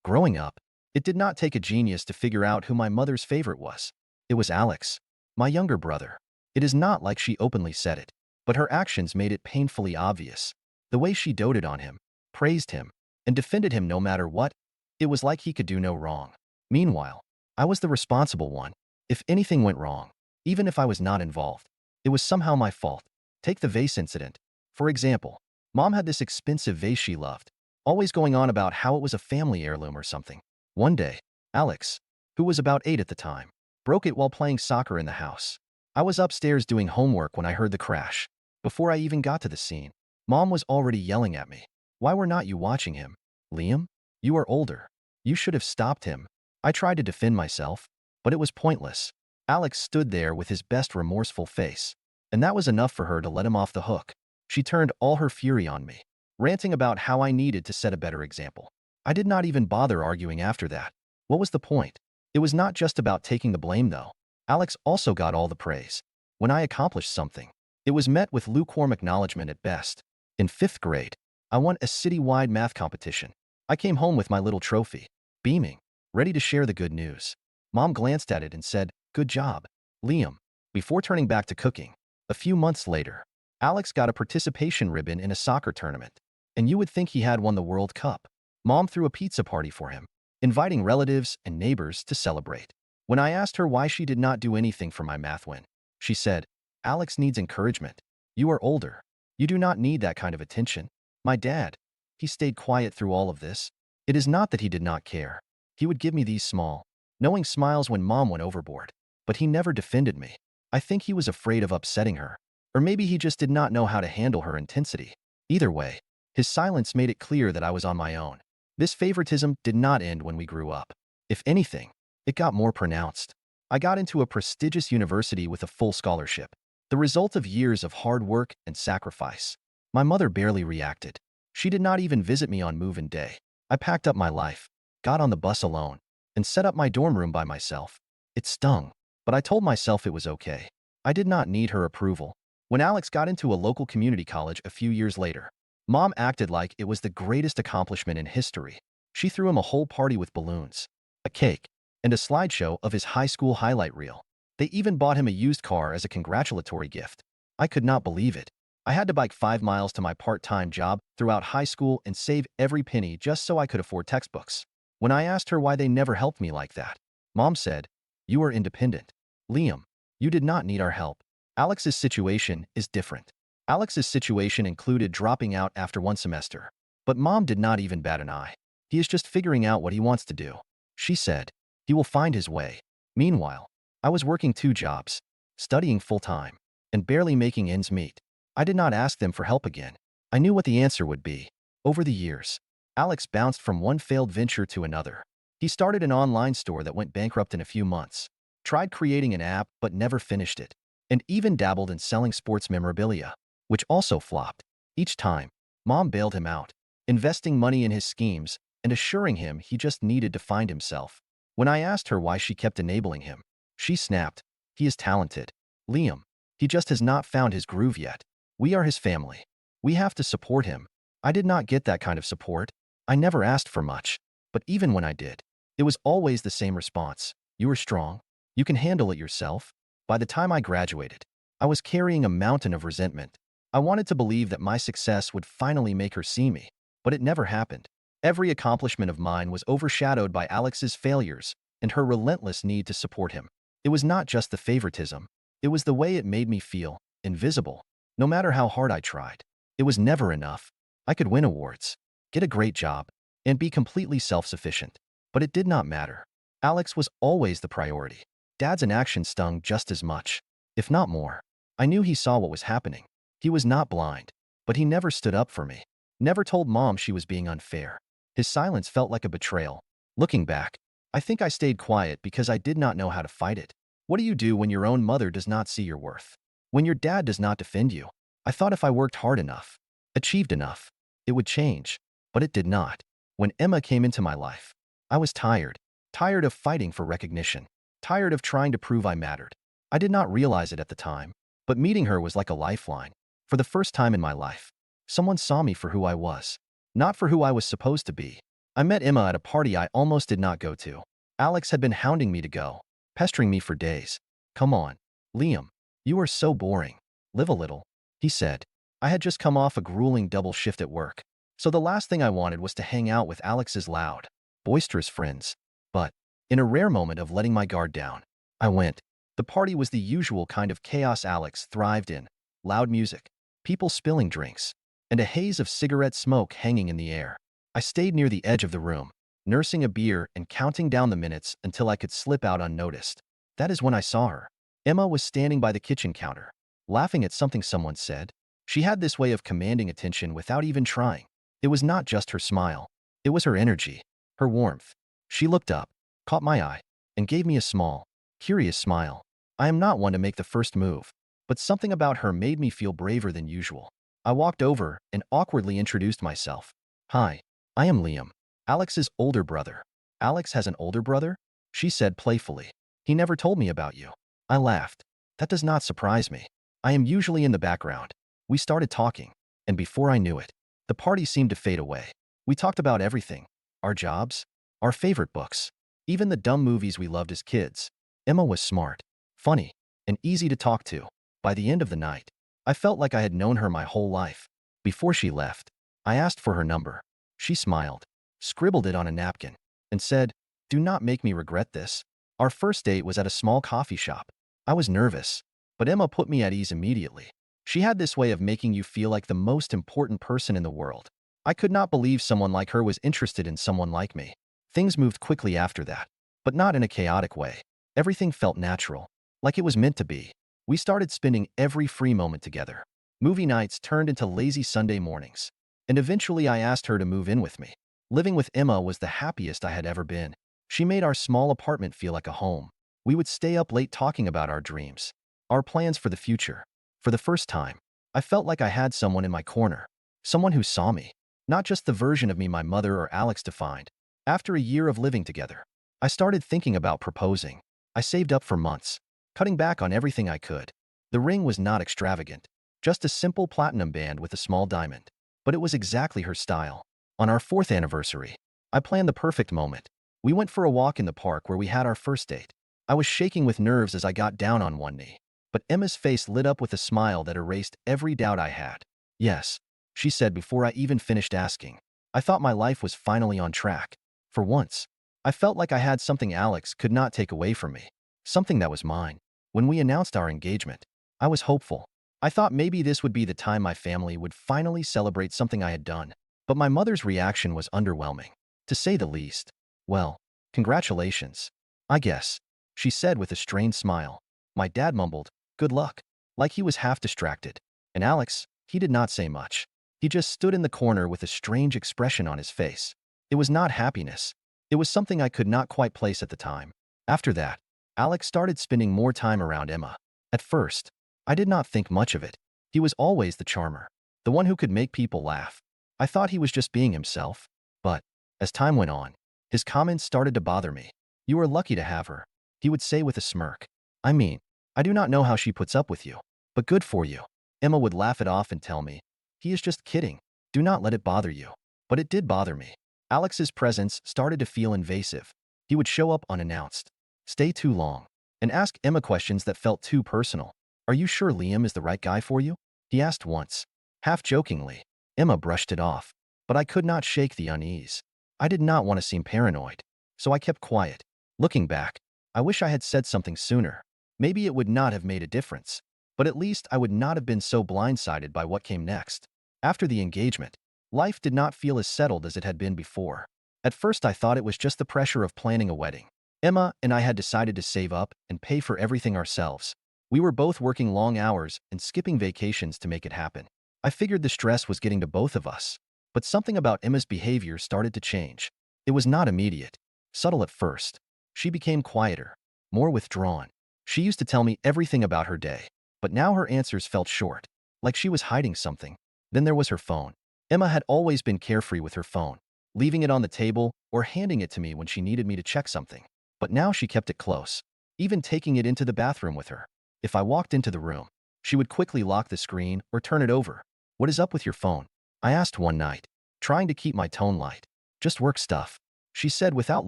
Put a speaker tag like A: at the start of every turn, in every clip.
A: Growing up, it did not take a genius to figure out who my mother's favorite was. It was Alex, my younger brother. It is not like she openly said it, but her actions made it painfully obvious. The way she doted on him, praised him, and defended him no matter what, it was like he could do no wrong. Meanwhile, I was the responsible one. If anything went wrong, even if I was not involved, it was somehow my fault. Take the vase incident. For example, Mom had this expensive vase she loved, always going on about how it was a family heirloom or something. One day, Alex, who was about 8 at the time, broke it while playing soccer in the house. I was upstairs doing homework when I heard the crash. Before I even got to the scene, Mom was already yelling at me. "Why were not you watching him? Liam? You are older. You should have stopped him." I tried to defend myself, but it was pointless. Alex stood there with his best remorseful face, and that was enough for her to let him off the hook. She turned all her fury on me, ranting about how I needed to set a better example. I did not even bother arguing after that. What was the point? It was not just about taking the blame, though. Alex also got all the praise. When I accomplished something, it was met with lukewarm acknowledgement at best. In 5th grade, I won a citywide math competition. I came home with my little trophy, beaming, ready to share the good news. Mom glanced at it and said, "Good job, Liam," before turning back to cooking. A few months later, Alex got a participation ribbon in a soccer tournament, and you would think he had won the World Cup. Mom threw a pizza party for him, inviting relatives and neighbors to celebrate. When I asked her why she did not do anything for my math win, she said, "Alex needs encouragement. You are older. You do not need that kind of attention." My dad, he stayed quiet through all of this. It is not that he did not care. He would give me these small, knowing smiles when Mom went overboard, but he never defended me. I think he was afraid of upsetting her, or maybe he just did not know how to handle her intensity. Either way, his silence made it clear that I was on my own. This favoritism did not end when we grew up. If anything, it got more pronounced. I got into a prestigious university with a full scholarship, the result of years of hard work and sacrifice. My mother barely reacted. She did not even visit me on move-in day. I packed up my life, got on the bus alone, and set up my dorm room by myself. It stung, but I told myself it was okay. I did not need her approval. When Alex got into a local community college a few years later, Mom acted like it was the greatest accomplishment in history. She threw him a whole party with balloons, a cake, and a slideshow of his high school highlight reel. They even bought him a used car as a congratulatory gift. I could not believe it. I had to bike 5 miles to my part-time job throughout high school and save every penny just so I could afford textbooks. When I asked her why they never helped me like that, Mom said, "You are independent. Liam, you did not need our help." Alex's situation is different. Alex's situation included dropping out after 1 semester. But Mom did not even bat an eye. He is just figuring out what he wants to do. She said, he will find his way. Meanwhile, I was working 2 jobs, studying full-time, and barely making ends meet. I did not ask them for help again. I knew what the answer would be. Over the years, Alex bounced from one failed venture to another. He started an online store that went bankrupt in a few months, tried creating an app but never finished it, and even dabbled in selling sports memorabilia, which also flopped. Each time, Mom bailed him out, investing money in his schemes and assuring him he just needed to find himself. When I asked her why she kept enabling him, she snapped, "He is talented, Liam. He just has not found his groove yet. We are his family. We have to support him." I did not get that kind of support. I never asked for much. But even when I did, it was always the same response. "You are strong. You can handle it yourself." By the time I graduated, I was carrying a mountain of resentment. I wanted to believe that my success would finally make her see me, but it never happened. Every accomplishment of mine was overshadowed by Alex's failures and her relentless need to support him. It was not just the favoritism. It was the way it made me feel invisible. No matter how hard I tried, it was never enough. I could win awards, get a great job, and be completely self-sufficient. But it did not matter. Alex was always the priority. Dad's inaction stung just as much, if not more. I knew he saw what was happening. He was not blind, but he never stood up for me. Never told Mom she was being unfair. His silence felt like a betrayal. Looking back, I think I stayed quiet because I did not know how to fight it. What do you do when your own mother does not see your worth? When your dad does not defend you? I thought if I worked hard enough, achieved enough, it would change, but it did not. When Emma came into my life, I was tired. Tired of fighting for recognition. Tired of trying to prove I mattered. I did not realize it at the time, but meeting her was like a lifeline. For the first time in my life, someone saw me for who I was, not for who I was supposed to be. I met Emma at a party I almost did not go to. Alex had been hounding me to go, pestering me for days. Come on, Liam. You are so boring. Live a little, he said. I had just come off a grueling double shift at work, so the last thing I wanted was to hang out with Alex's loud, boisterous friends. But, in a rare moment of letting my guard down, I went. The party was the usual kind of chaos Alex thrived in. Loud music, people spilling drinks, and a haze of cigarette smoke hanging in the air. I stayed near the edge of the room, nursing a beer and counting down the minutes until I could slip out unnoticed. That is when I saw her. Emma was standing by the kitchen counter, laughing at something someone said. She had this way of commanding attention without even trying. It was not just her smile. It was her energy, her warmth. She looked up, caught my eye, and gave me a small, curious smile. I am not one to make the first move, but something about her made me feel braver than usual. I walked over and awkwardly introduced myself. Hi, I am Liam, Alex's older brother. Alex has an older brother? She said playfully. He never told me about you. I laughed. That does not surprise me. I am usually in the background. We started talking, and before I knew it, the party seemed to fade away. We talked about everything. Our jobs, our favorite books, even the dumb movies we loved as kids. Emma was smart, funny, and easy to talk to. By the end of the night, I felt like I had known her my whole life. Before she left, I asked for her number. She smiled, scribbled it on a napkin, and said, "Do not make me regret this." Our first date was at a small coffee shop. I was nervous, but Emma put me at ease immediately. She had this way of making you feel like the most important person in the world. I could not believe someone like her was interested in someone like me. Things moved quickly after that, but not in a chaotic way. Everything felt natural, like it was meant to be. We started spending every free moment together. Movie nights turned into lazy Sunday mornings, and eventually I asked her to move in with me. Living with Emma was the happiest I had ever been. She made our small apartment feel like a home. We would stay up late talking about our dreams, our plans for the future. For the first time, I felt like I had someone in my corner, someone who saw me, not just the version of me my mother or Alex defined. After a year of living together, I started thinking about proposing. I saved up for months, cutting back on everything I could. The ring was not extravagant, just a simple platinum band with a small diamond. But it was exactly her style. On our 4th anniversary, I planned the perfect moment. We went for a walk in the park where we had our first date. I was shaking with nerves as I got down on one knee, but Emma's face lit up with a smile that erased every doubt I had. Yes, she said before I even finished asking. I thought my life was finally on track. For once, I felt like I had something Alex could not take away from me, something that was mine. When we announced our engagement, I was hopeful. I thought maybe this would be the time my family would finally celebrate something I had done. But my mother's reaction was underwhelming, to say the least. Well, congratulations, I guess, she said with a strained smile. My dad mumbled, "Good luck," like he was half distracted. And Alex, he did not say much. He just stood in the corner with a strange expression on his face. It was not happiness. It was something I could not quite place at the time. After that, Alex started spending more time around Emma. At first, I did not think much of it. He was always the charmer, the one who could make people laugh. I thought he was just being himself. But, as time went on, his comments started to bother me. "You are lucky to have her," he would say with a smirk. "I mean, I do not know how she puts up with you, but good for you." Emma would laugh it off and tell me, "He is just kidding. Do not let it bother you." But it did bother me. Alex's presence started to feel invasive. He would show up unannounced, stay too long, and ask Emma questions that felt too personal. "Are you sure Liam is the right guy for you?" he asked once. Half jokingly, Emma brushed it off, but I could not shake the unease. I did not want to seem paranoid, so I kept quiet. Looking back, I wish I had said something sooner. Maybe it would not have made a difference, but at least I would not have been so blindsided by what came next. After the engagement, life did not feel as settled as it had been before. At first I thought it was just the pressure of planning a wedding. Emma and I had decided to save up and pay for everything ourselves. We were both working long hours and skipping vacations to make it happen. I figured the stress was getting to both of us. But something about Emma's behavior started to change. It was not immediate, subtle at first. She became quieter, more withdrawn. She used to tell me everything about her day, but now her answers felt short, like she was hiding something. Then there was her phone. Emma had always been carefree with her phone, leaving it on the table or handing it to me when she needed me to check something. But now she kept it close, even taking it into the bathroom with her. If I walked into the room, she would quickly lock the screen or turn it over. "What is up with your phone?" I asked one night, trying to keep my tone light. Just work stuff, she said without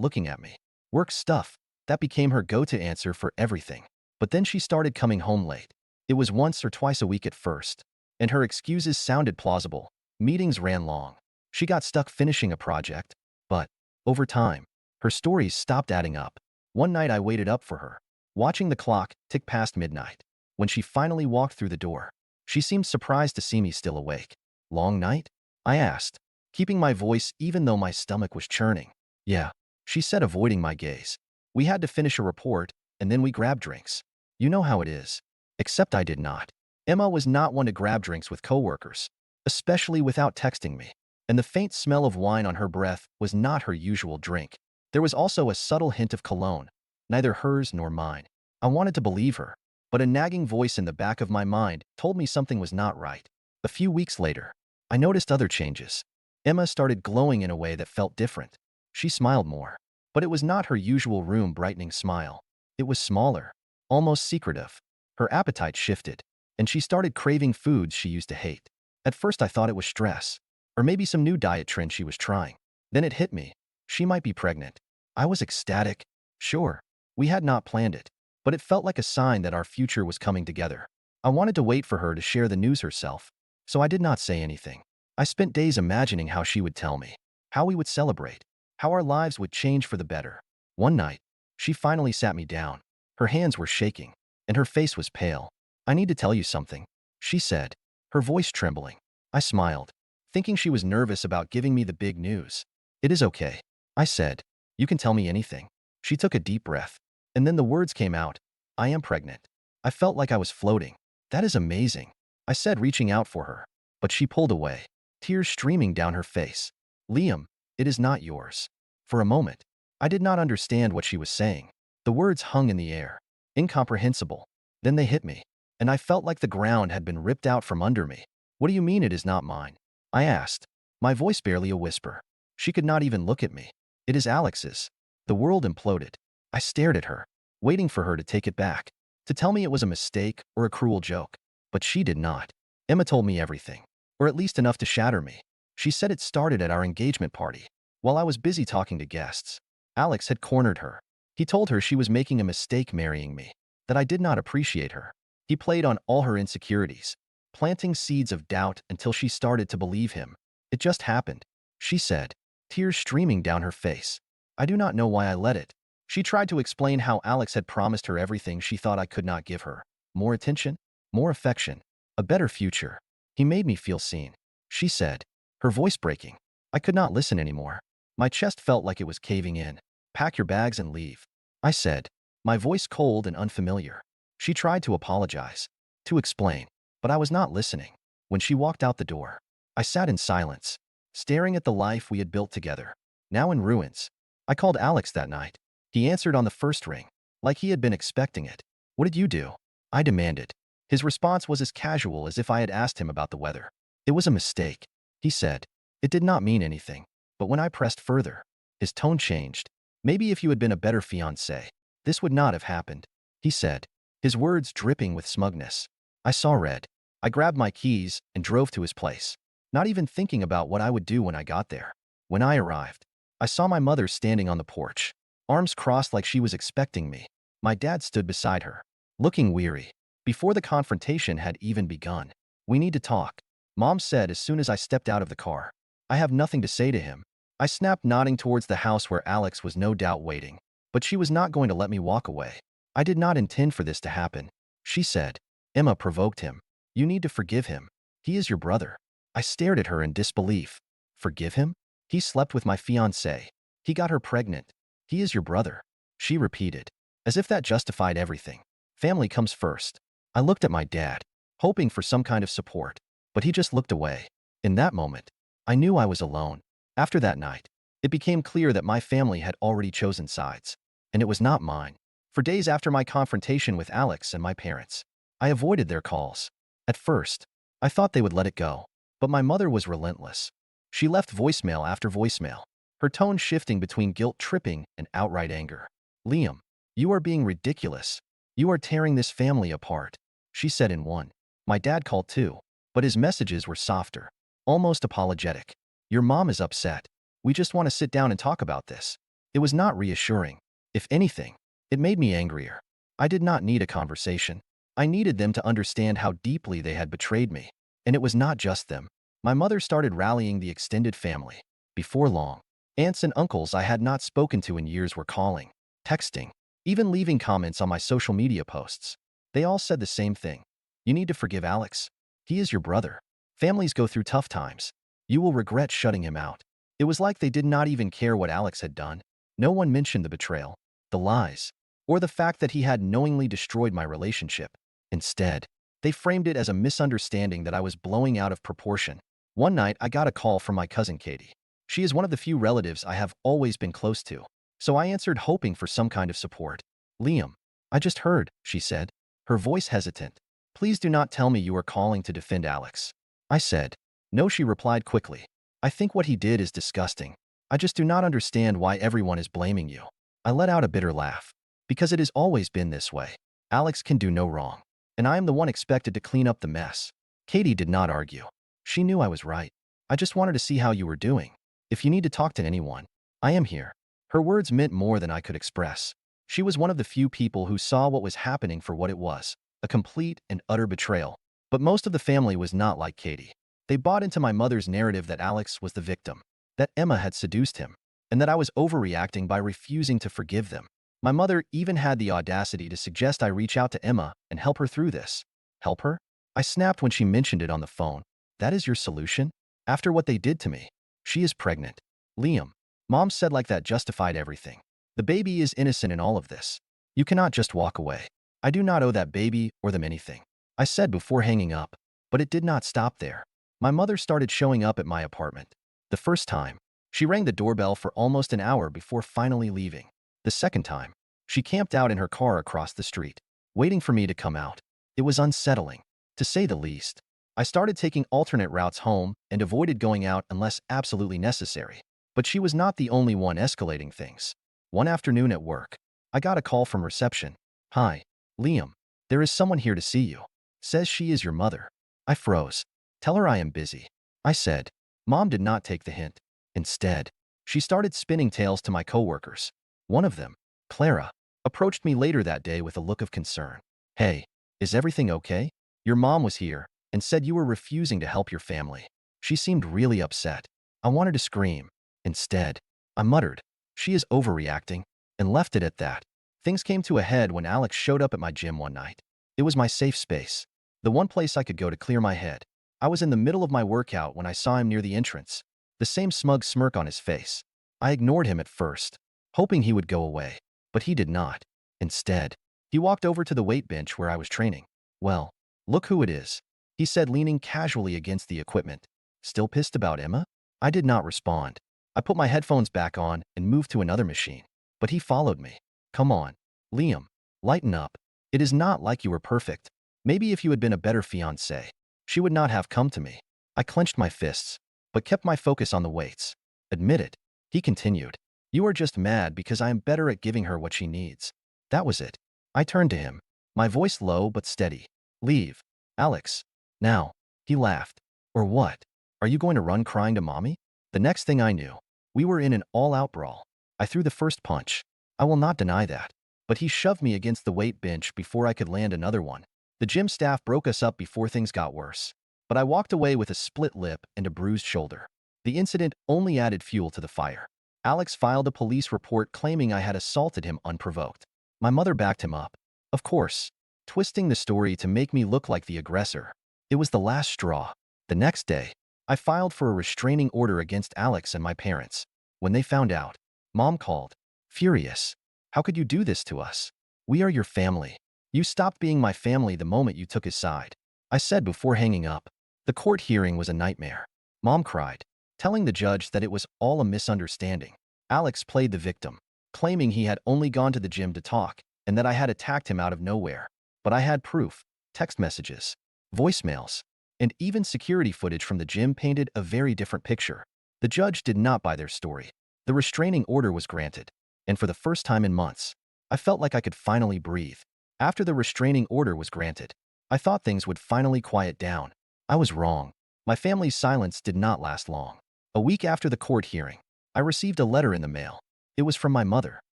A: looking at me. Work stuff. That became her go-to answer for everything. But then she started coming home late. It was once or twice a week at first, and her excuses sounded plausible. Meetings ran long. She got stuck finishing a project, but over time, her stories stopped adding up. One night I waited up for her, watching the clock tick past midnight. When she finally walked through the door, she seemed surprised to see me still awake. Long night? I asked, keeping my voice even though my stomach was churning. Yeah, she said, avoiding my gaze. We had to finish a report, and then we grabbed drinks. You know how it is. Except I did not. Emma was not one to grab drinks with coworkers, especially without texting me. And the faint smell of wine on her breath was not her usual drink. There was also a subtle hint of cologne, neither hers nor mine. I wanted to believe her, but a nagging voice in the back of my mind told me something was not right. A few weeks later, I noticed other changes. Emma started glowing in a way that felt different. She smiled more, but it was not her usual room-brightening smile. It was smaller, almost secretive. Her appetite shifted, and she started craving foods she used to hate. At first I thought it was stress, or maybe some new diet trend she was trying. Then it hit me. She might be pregnant. I was ecstatic. Sure, we had not planned it, but it felt like a sign that our future was coming together. I wanted to wait for her to share the news herself, so I did not say anything. I spent days imagining how she would tell me, how we would celebrate, how our lives would change for the better. One night, she finally sat me down. Her hands were shaking, and her face was pale. I need to tell you something, she said, her voice trembling. I smiled, thinking she was nervous about giving me the big news. It is okay, I said. You can tell me anything. She took a deep breath, and then the words came out. I am pregnant. I felt like I was floating. That is amazing, I said, reaching out for her. But she pulled away, tears streaming down her face. Liam, it is not yours. For a moment, I did not understand what she was saying. The words hung in the air, incomprehensible. Then they hit me, and I felt like the ground had been ripped out from under me. What do you mean it is not mine? I asked, my voice barely a whisper. She could not even look at me. It is Alex's. The world imploded. I stared at her, waiting for her to take it back, to tell me it was a mistake or a cruel joke. But she did not. Emma told me everything, or at least enough to shatter me. She said it started at our engagement party, while I was busy talking to guests. Alex had cornered her. He told her she was making a mistake marrying me, that I did not appreciate her. He played on all her insecurities, planting seeds of doubt until she started to believe him. It just happened, she said, tears streaming down her face. I do not know why I let it. She tried to explain how Alex had promised her everything she thought I could not give her. More attention, more affection, a better future. He made me feel seen, she said, her voice breaking. I could not listen anymore. My chest felt like it was caving in. Pack your bags and leave, I said, my voice cold and unfamiliar. She tried to apologize, to explain, but I was not listening. When she walked out the door, I sat in silence, staring at the life we had built together, now in ruins. I called Alex that night. He answered on the first ring, like he had been expecting it. What did you do? I demanded. His response was as casual as if I had asked him about the weather. It was a mistake, he said. It did not mean anything. But when I pressed further, his tone changed. Maybe if you had been a better fiancé, this would not have happened, he said, his words dripping with smugness. I saw red. I grabbed my keys and drove to his place, not even thinking about what I would do when I got there. When I arrived, I saw my mother standing on the porch, arms crossed like she was expecting me. My dad stood beside her, looking weary. Before the confrontation had even begun, we need to talk, Mom said as soon as I stepped out of the car. I have nothing to say to him. I snapped, nodding towards the house where Alex was no doubt waiting. But she was not going to let me walk away. I did not intend for this to happen, she said. Emma provoked him. You need to forgive him. He is your brother. I stared at her in disbelief. Forgive him? He slept with my fiancée. He got her pregnant. He is your brother, she repeated, as if that justified everything. Family comes first. I looked at my dad, hoping for some kind of support, but he just looked away. In that moment, I knew I was alone. After that night, it became clear that my family had already chosen sides, and it was not mine. For days after my confrontation with Alex and my parents, I avoided their calls. At first, I thought they would let it go, but my mother was relentless. She left voicemail after voicemail, her tone shifting between guilt-tripping and outright anger. Liam, you are being ridiculous. You are tearing this family apart, she said in one. My dad called too, but his messages were softer, almost apologetic. Your mom is upset. We just want to sit down and talk about this. It was not reassuring. If anything, it made me angrier. I did not need a conversation. I needed them to understand how deeply they had betrayed me. And it was not just them. My mother started rallying the extended family. Before long, aunts and uncles I had not spoken to in years were calling, texting, even leaving comments on my social media posts. They all said the same thing. You need to forgive Alex. He is your brother. Families go through tough times. You will regret shutting him out. It was like they did not even care what Alex had done. No one mentioned the betrayal, the lies, or the fact that he had knowingly destroyed my relationship. Instead, they framed it as a misunderstanding that I was blowing out of proportion. One night, I got a call from my cousin Katie. She is one of the few relatives I have always been close to, so I answered hoping for some kind of support. Liam, I just heard, she said, her voice hesitant. Please do not tell me you are calling to defend Alex. I said, no, she replied quickly. I think what he did is disgusting. I just do not understand why everyone is blaming you. I let out a bitter laugh. Because it has always been this way. Alex can do no wrong. And I am the one expected to clean up the mess. Katie did not argue. She knew I was right. I just wanted to see how you were doing. If you need to talk to anyone, I am here. Her words meant more than I could express. She was one of the few people who saw what was happening for what it was, a complete and utter betrayal. But most of the family was not like Katie. They bought into my mother's narrative that Alex was the victim, that Emma had seduced him, and that I was overreacting by refusing to forgive them. My mother even had the audacity to suggest I reach out to Emma and help her through this. Help her? I snapped when she mentioned it on the phone. That is your solution? After what they did to me? She is pregnant. Liam. Mom said like that justified everything. The baby is innocent in all of this. You cannot just walk away. I do not owe that baby or them anything. I said before hanging up, but it did not stop there. My mother started showing up at my apartment. The first time, she rang the doorbell for almost an hour before finally leaving. The second time, she camped out in her car across the street, waiting for me to come out. It was unsettling, to say the least. I started taking alternate routes home and avoided going out unless absolutely necessary. But she was not the only one escalating things. One afternoon at work, I got a call from reception. Hi, Liam. There is someone here to see you. Says she is your mother. I froze. Tell her I am busy. I said. Mom did not take the hint. Instead, she started spinning tales to my coworkers. One of them, Clara, approached me later that day with a look of concern. Hey, is everything okay? Your mom was here and said you were refusing to help your family. She seemed really upset. I wanted to scream. Instead, I muttered, she is overreacting, and left it at that. Things came to a head when Alex showed up at my gym one night. It was my safe space, the one place I could go to clear my head. I was in the middle of my workout when I saw him near the entrance, the same smug smirk on his face. I ignored him at first, hoping he would go away, but he did not. Instead, he walked over to the weight bench where I was training. Well, look who it is, he said, leaning casually against the equipment. Still pissed about Emma? I did not respond. I put my headphones back on and moved to another machine, but he followed me. Come on, Liam, lighten up. It is not like you were perfect. Maybe if you had been a better fiancé, she would not have come to me. I clenched my fists, but kept my focus on the weights. Admit it, he continued. You are just mad because I am better at giving her what she needs. That was it. I turned to him, my voice low but steady. Leave, Alex. Now. He laughed. Or what? Are you going to run crying to mommy? The next thing I knew, we were in an all-out brawl. I threw the first punch. I will not deny that. But he shoved me against the weight bench before I could land another one. The gym staff broke us up before things got worse. But I walked away with a split lip and a bruised shoulder. The incident only added fuel to the fire. Alex filed a police report claiming I had assaulted him unprovoked. My mother backed him up. Of course, twisting the story to make me look like the aggressor. It was the last straw. The next day, I filed for a restraining order against Alex and my parents. When they found out, Mom called, furious. How could you do this to us? We are your family. You stopped being my family the moment you took his side. I said before hanging up. The court hearing was a nightmare. Mom cried, telling the judge that it was all a misunderstanding. Alex played the victim, claiming he had only gone to the gym to talk and that I had attacked him out of nowhere. But I had proof, text messages, voicemails, and even security footage from the gym painted a very different picture. The judge did not buy their story. The restraining order was granted, and for the first time in months, I felt like I could finally breathe. After the restraining order was granted, I thought things would finally quiet down. I was wrong. My family's silence did not last long. A week after the court hearing, I received a letter in the mail. It was from my mother.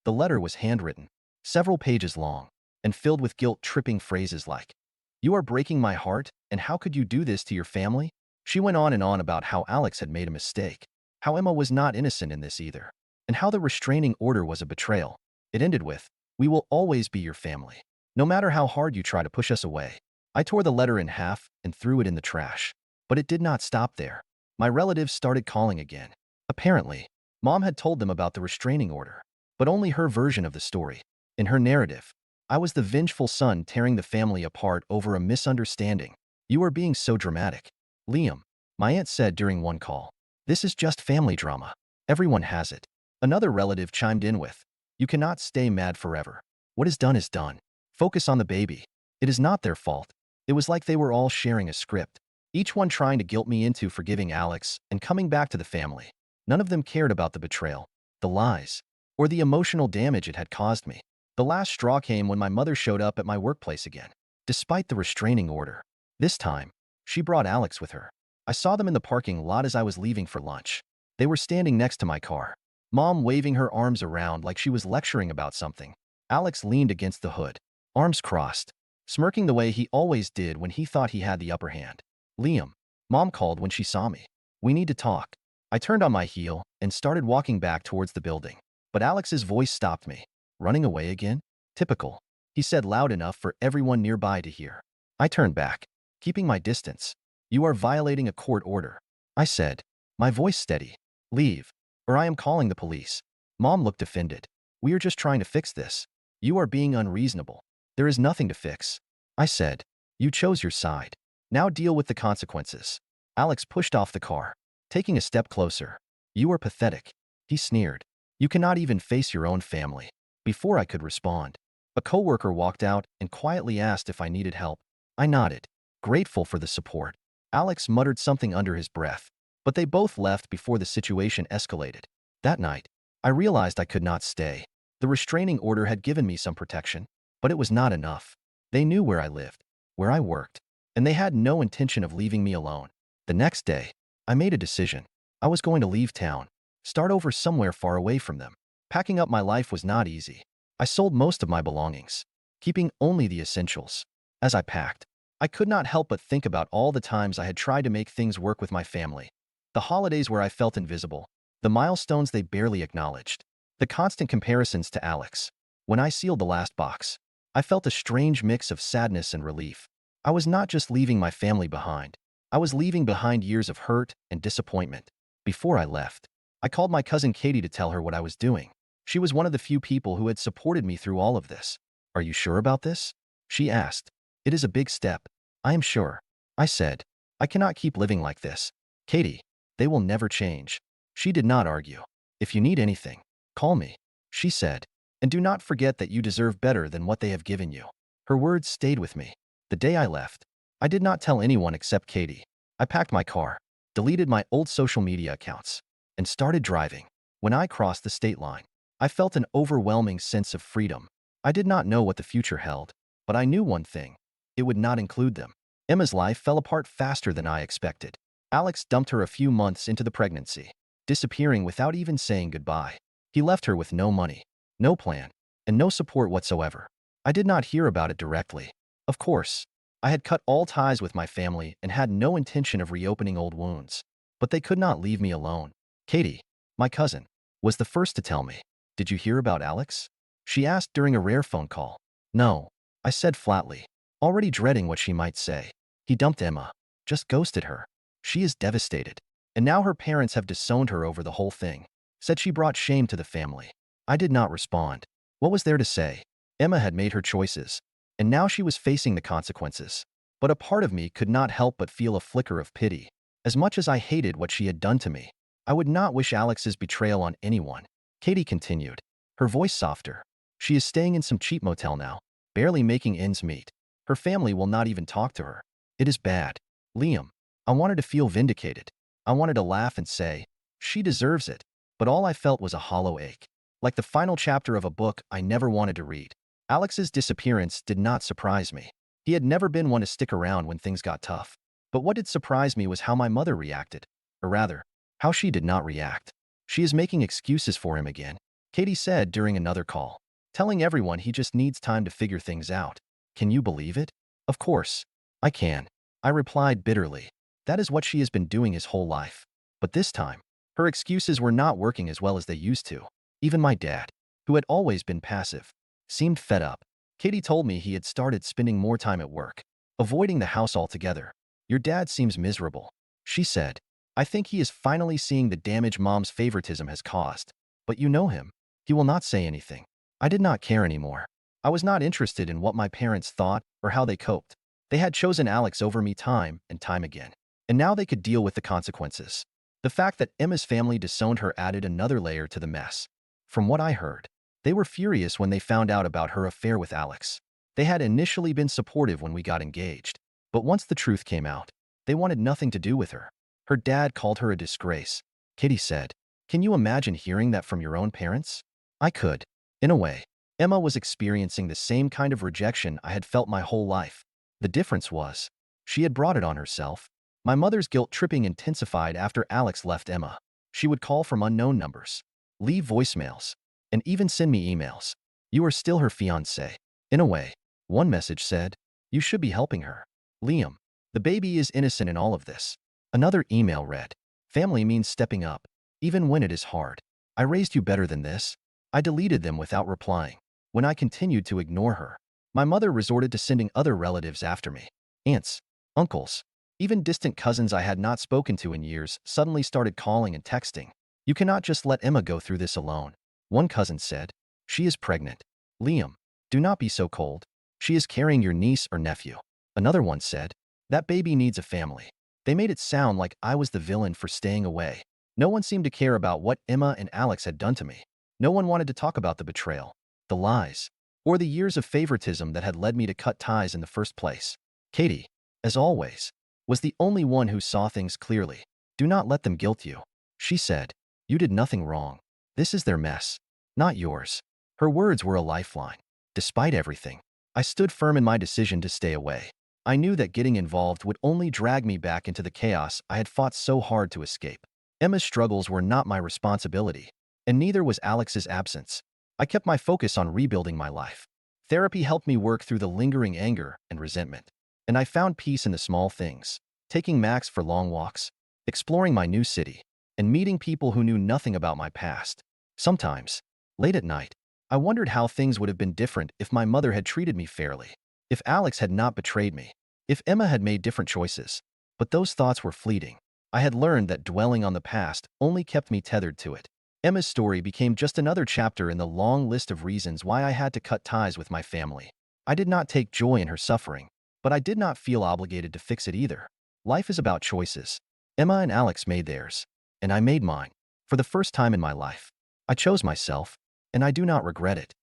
A: The letter was handwritten, several pages long, and filled with guilt-tripping phrases like, "You are breaking my heart, and how could you do this to your family?" She went on and on about how Alex had made a mistake, how Emma was not innocent in this either, and how the restraining order was a betrayal. It ended with, "We will always be your family, no matter how hard you try to push us away." I tore the letter in half and threw it in the trash. But it did not stop there. My relatives started calling again. Apparently, Mom had told them about the restraining order, but only her version of the story. In her narrative, I was the vengeful son tearing the family apart over a misunderstanding. "You are being so dramatic, Liam," my aunt said during one call. "This is just family drama. Everyone has it." Another relative chimed in with, "You cannot stay mad forever. What is done is done. Focus on the baby. It is not their fault." It was like they were all sharing a script, each one trying to guilt me into forgiving Alex and coming back to the family. None of them cared about the betrayal, the lies, or the emotional damage it had caused me. The last straw came when my mother showed up at my workplace again. Despite the restraining order, this time, she brought Alex with her. I saw them in the parking lot as I was leaving for lunch. They were standing next to my car, Mom waving her arms around like she was lecturing about something. Alex leaned against the hood, arms crossed, smirking the way he always did when he thought he had the upper hand. "Liam," Mom called when she saw me. "We need to talk." I turned on my heel and started walking back towards the building. But Alex's voice stopped me. "Running away again? Typical," he said loud enough for everyone nearby to hear. I turned back, keeping my distance. "You are violating a court order," I said, my voice steady. "Leave, or I am calling the police." Mom looked offended. "We are just trying to fix this. You are being unreasonable." "There is nothing to fix," I said. "You chose your side. Now deal with the consequences." Alex pushed off the car, taking a step closer. "You are pathetic," he sneered. "You cannot even face your own family." Before I could respond, a coworker walked out and quietly asked if I needed help. I nodded, grateful for the support. Alex muttered something under his breath, but they both left before the situation escalated. That night, I realized I could not stay. The restraining order had given me some protection, but it was not enough. They knew where I lived, where I worked, and they had no intention of leaving me alone. The next day, I made a decision. I was going to leave town, start over somewhere far away from them. Packing up my life was not easy. I sold most of my belongings, keeping only the essentials. As I packed, I could not help but think about all the times I had tried to make things work with my family. The holidays where I felt invisible, the milestones they barely acknowledged, the constant comparisons to Alex. When I sealed the last box, I felt a strange mix of sadness and relief. I was not just leaving my family behind. I was leaving behind years of hurt and disappointment. Before I left, I called my cousin Katie to tell her what I was doing. She was one of the few people who had supported me through all of this. "Are you sure about this?" she asked. "It is a big step." "I am sure," I said. "I cannot keep living like this. Katie, they will never change." She did not argue. "If you need anything, call me," she said. "And do not forget that you deserve better than what they have given you." Her words stayed with me. The day I left, I did not tell anyone except Katie. I packed my car, deleted my old social media accounts, and started driving. When I crossed the state line, I felt an overwhelming sense of freedom. I did not know what the future held, but I knew one thing: it would not include them. Emma's life fell apart faster than I expected. Alex dumped her a few months into the pregnancy, disappearing without even saying goodbye. He left her with no money, no plan, and no support whatsoever. I did not hear about it directly. Of course, I had cut all ties with my family and had no intention of reopening old wounds. But they could not leave me alone. Katie, my cousin, was the first to tell me. "Did you hear about Alex?" she asked during a rare phone call. "No," I said flatly, already dreading what she might say. "He dumped Emma, just ghosted her. She is devastated. And now her parents have disowned her over the whole thing. Said she brought shame to the family." I did not respond. What was there to say? Emma had made her choices, and now she was facing the consequences. But a part of me could not help but feel a flicker of pity. As much as I hated what she had done to me, I would not wish Alex's betrayal on anyone. Katie continued, her voice softer. "She is staying in some cheap motel now, barely making ends meet. Her family will not even talk to her. It is bad." Liam, I wanted to feel vindicated. I wanted to laugh and say, "She deserves it." But all I felt was a hollow ache, like the final chapter of a book I never wanted to read. Alex's disappearance did not surprise me. He had never been one to stick around when things got tough. But what did surprise me was how my mother reacted, or rather, how she did not react. She is making excuses for him again, Katie said during another call, telling everyone he just needs time to figure things out. Can you believe it? Of course. I can. I replied bitterly. That is what she has been doing his whole life. But this time, her excuses were not working as well as they used to. Even my dad, who had always been passive, seemed fed up. Katie told me he had started spending more time at work, avoiding the house altogether. Your dad seems miserable, she said. I think he is finally seeing the damage mom's favoritism has caused. But you know him. He will not say anything. I did not care anymore. I was not interested in what my parents thought or how they coped. They had chosen Alex over me time and time again. And now they could deal with the consequences. The fact that Emma's family disowned her added another layer to the mess. From what I heard, they were furious when they found out about her affair with Alex. They had initially been supportive when we got engaged. But once the truth came out, they wanted nothing to do with her. Her dad called her a disgrace. Katie said, "Can you imagine hearing that from your own parents?" I could. In a way, Emma was experiencing the same kind of rejection I had felt my whole life. The difference was, she had brought it on herself. My mother's guilt-tripping intensified after Alex left Emma. She would call from unknown numbers, leave voicemails, and even send me emails. You are still her fiancé. In a way, one message said, you should be helping her. Liam, the baby is innocent in all of this. Another email read, family means stepping up, even when it is hard. I raised you better than this. I deleted them without replying. When I continued to ignore her, my mother resorted to sending other relatives after me. Aunts, uncles, even distant cousins I had not spoken to in years suddenly started calling and texting. You cannot just let Emma go through this alone. One cousin said, she is pregnant. Liam, do not be so cold. She is carrying your niece or nephew. Another one said, that baby needs a family. They made it sound like I was the villain for staying away. No one seemed to care about what Emma and Alex had done to me. No one wanted to talk about the betrayal, the lies, or the years of favoritism that had led me to cut ties in the first place. Katie, as always, was the only one who saw things clearly. Do not let them guilt you, she said. You did nothing wrong. This is their mess, not yours. Her words were a lifeline. Despite everything, I stood firm in my decision to stay away. I knew that getting involved would only drag me back into the chaos I had fought so hard to escape. Emma's struggles were not my responsibility, and neither was Alex's absence. I kept my focus on rebuilding my life. Therapy helped me work through the lingering anger and resentment, and I found peace in the small things, taking Max for long walks, exploring my new city, and meeting people who knew nothing about my past. Sometimes, late at night, I wondered how things would have been different if my mother had treated me fairly, if Alex had not betrayed me, if Emma had made different choices. But those thoughts were fleeting. I had learned that dwelling on the past only kept me tethered to it. Emma's story became just another chapter in the long list of reasons why I had to cut ties with my family. I did not take joy in her suffering, but I did not feel obligated to fix it either. Life is about choices. Emma and Alex made theirs, and I made mine. For the first time in my life, I chose myself, and I do not regret it.